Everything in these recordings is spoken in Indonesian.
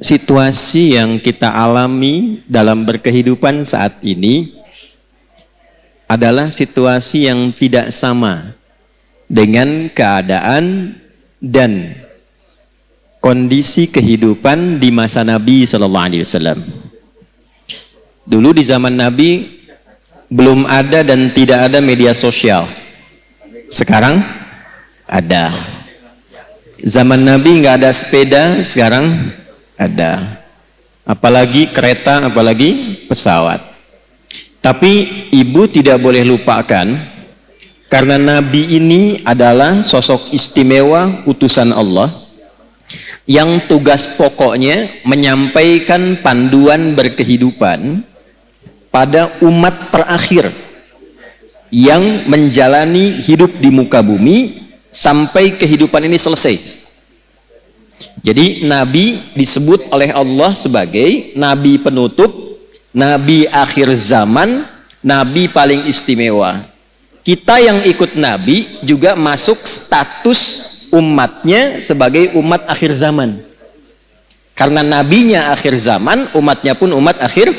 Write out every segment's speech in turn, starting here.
situasi yang kita alami dalam berkehidupan saat ini adalah situasi yang tidak sama dengan keadaan dan kondisi kehidupan di masa Nabi Sallallahu Alaihi Wasallam. Dulu di zaman Nabi belum ada dan tidak ada media sosial. Sekarang ada. Zaman Nabi nggak ada sepeda, sekarang ada. Apalagi kereta, apalagi pesawat. Tapi ibu tidak boleh lupakan, karena Nabi ini adalah sosok istimewa utusan Allah yang tugas pokoknya menyampaikan panduan berkehidupan pada umat terakhir yang menjalani hidup di muka bumi sampai kehidupan ini selesai. Jadi Nabi disebut oleh Allah sebagai Nabi penutup, Nabi akhir zaman, Nabi paling istimewa. Kita yang ikut Nabi juga masuk status umatnya sebagai umat akhir zaman. Karena Nabinya akhir zaman, umatnya pun umat akhir.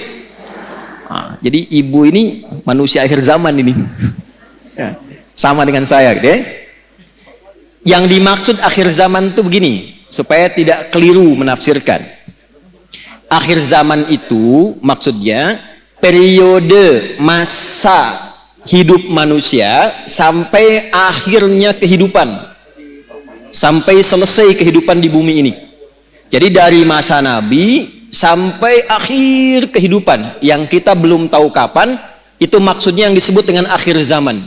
Jadi ibu ini manusia akhir zaman ini. Ya, sama dengan saya, gitu ya. Yang dimaksud akhir zaman itu begini, supaya tidak keliru menafsirkan. Akhir zaman itu maksudnya periode masa hidup manusia sampai akhirnya kehidupan, sampai selesai kehidupan di bumi ini. Jadi dari masa Nabi sampai akhir kehidupan yang kita belum tahu kapan, itu maksudnya yang disebut dengan akhir zaman.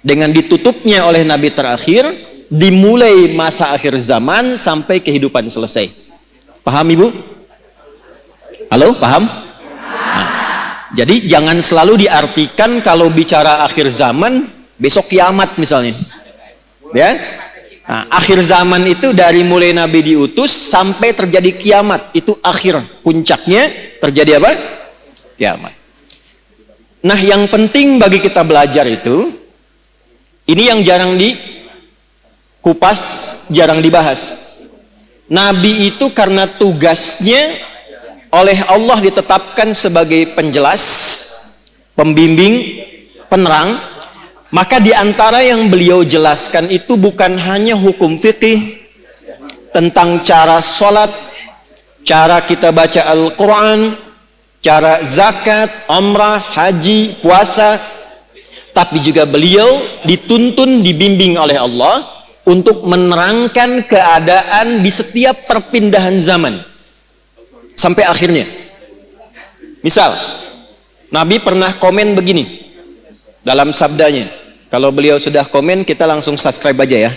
Dengan ditutupnya oleh Nabi terakhir, dimulai masa akhir zaman sampai kehidupan selesai. Paham Ibu? Halo, paham? Nah, jadi jangan selalu diartikan kalau bicara akhir zaman besok kiamat misalnya. Ya? Nah, akhir zaman itu dari mulai Nabi diutus sampai terjadi kiamat, itu akhir, puncaknya terjadi apa? Kiamat. Nah, yang penting bagi kita belajar itu, ini yang jarang dikupas, jarang dibahas. Nabi itu karena tugasnya oleh Allah ditetapkan sebagai penjelas, pembimbing, penerang, maka di antara yang beliau jelaskan itu bukan hanya hukum fikih tentang cara sholat, cara kita baca Al-Quran, cara zakat, umrah, haji, puasa, tapi juga beliau dituntun, dibimbing oleh Allah untuk menerangkan keadaan di setiap perpindahan zaman sampai akhirnya. Misal, Nabi pernah komen begini dalam sabdanya. Kalau beliau sudah komen, kita langsung subscribe aja ya,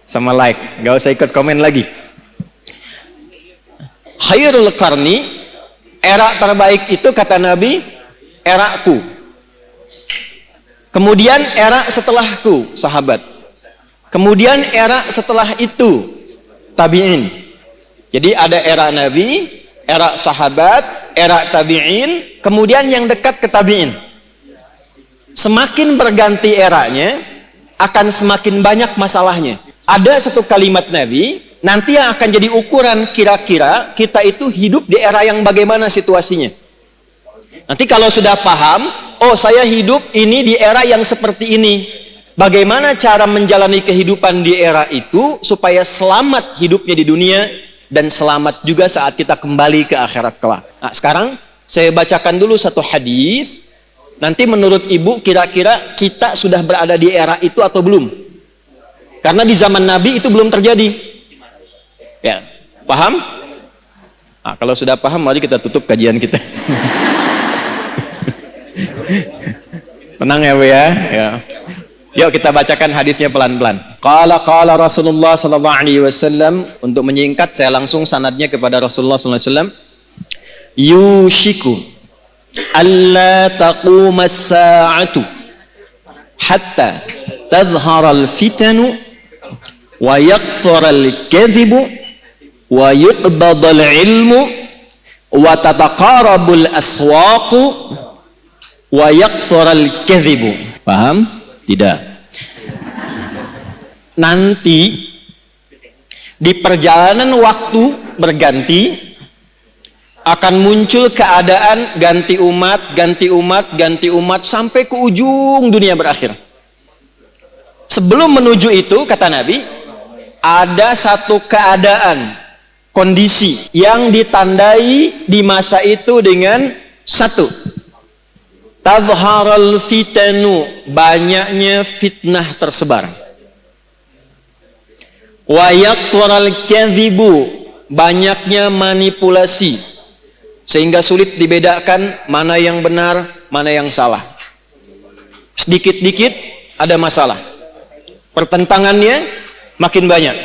sama like, gak usah ikut komen lagi. Khairul qarni, era terbaik itu kata Nabi, eraku. Kemudian era setelahku, sahabat. Kemudian era setelah itu, tabi'in. Jadi ada era Nabi, era sahabat, era tabi'in, kemudian yang dekat ke tabi'in. Semakin berganti eranya, akan semakin banyak masalahnya. Ada satu kalimat Nabi, nanti yang akan jadi ukuran kira-kira kita itu hidup di era yang bagaimana situasinya. Nanti kalau sudah paham, oh saya hidup ini di era yang seperti ini. Bagaimana cara menjalani kehidupan di era itu supaya selamat hidupnya di dunia, dan selamat juga saat kita kembali ke akhirat kelak. Nah, sekarang saya bacakan dulu satu hadis. Nanti menurut Ibu kira-kira kita sudah berada di era itu atau belum? Karena di zaman Nabi itu belum terjadi. Ya, paham? Nah, kalau sudah paham, mari kita tutup kajian kita. Tenang ya Bu ya. Ya. Yuk kita bacakan hadisnya pelan-pelan. Qala Rasulullah sallallahu alaihi wasallam. Untuk menyingkat saya langsung sanadnya kepada Rasulullah sallallahu alaihi wasallam. Yushiku alla taquma as-sa'atu hatta tadhhara al-fitanu wa yakthura al-kadhibu wa yuqbada al-ilmu wa tataqarabu al-aswaqu wa yakthura al-kadhibu. Paham? Tidak. Nanti di perjalanan waktu berganti, Akan muncul keadaan ganti umat, ganti umat, ganti umat sampai ke ujung dunia berakhir. Sebelum menuju itu, kata Nabi, ada satu keadaan, kondisi yang ditandai di masa itu dengan satu, tadharal fitanu, banyaknya fitnah tersebar. Wa yakthurul kadhibu, banyaknya manipulasi, sehingga sulit dibedakan mana yang benar, mana yang salah. Sedikit-dikit ada masalah. Pertentangannya makin banyak.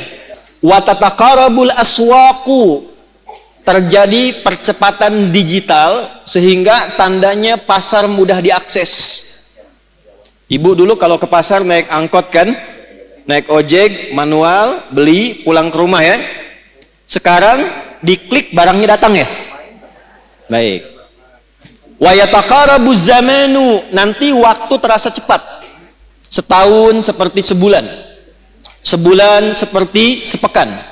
Wa tataqarabul aswaqu, terjadi percepatan digital sehingga tandanya pasar mudah diakses. Ibu dulu kalau ke pasar naik angkot kan, naik ojek manual, beli pulang ke rumah ya. Sekarang diklik barangnya datang ya. Baik. Wa yataqarabuz zamanu, nanti waktu terasa cepat. Setahun seperti sebulan, sebulan seperti sepekan,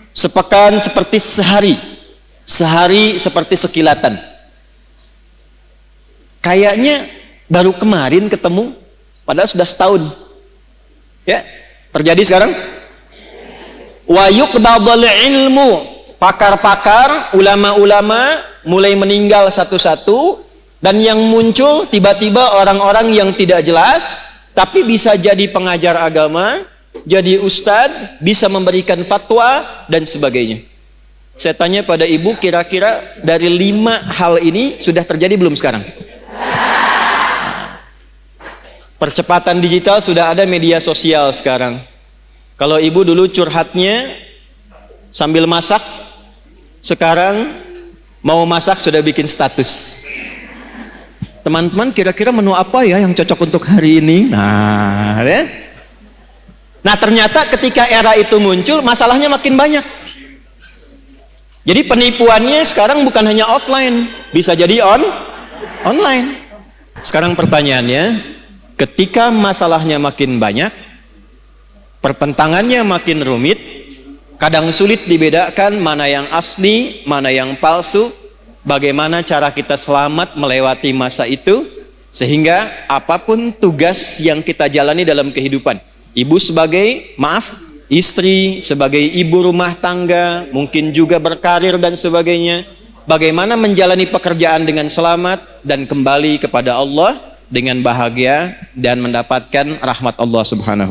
sepekan seperti sehari, sehari seperti sekilatan. Kayaknya baru kemarin ketemu, padahal sudah setahun. Ya, terjadi sekarang. Wa yuqdadul ilmu, pakar-pakar, ulama-ulama mulai meninggal satu-satu, dan yang muncul tiba-tiba orang-orang yang tidak jelas, tapi bisa jadi pengajar agama, jadi ustadz, bisa memberikan fatwa, dan sebagainya. Saya tanya pada ibu, kira-kira dari 5 hal ini sudah terjadi belum sekarang? Percepatan digital, sudah ada media sosial sekarang. Kalau ibu dulu curhatnya sambil masak, sekarang mau masak sudah bikin status. Teman-teman, kira-kira menu apa ya yang cocok untuk hari ini? Nah, ya? Nah, ternyata ketika era itu muncul, masalahnya makin banyak. Jadi penipuannya sekarang bukan hanya offline, bisa jadi online. Sekarang pertanyaannya, ketika masalahnya makin banyak, pertentangannya makin rumit, kadang sulit dibedakan mana yang asli, mana yang palsu. Bagaimana cara kita selamat melewati masa itu, sehingga apapun tugas yang kita jalani dalam kehidupan, ibu sebagai istri, sebagai ibu rumah tangga, mungkin juga berkarir dan sebagainya, bagaimana menjalani pekerjaan dengan selamat dan kembali kepada Allah dengan bahagia dan mendapatkan rahmat Allah Subhanahu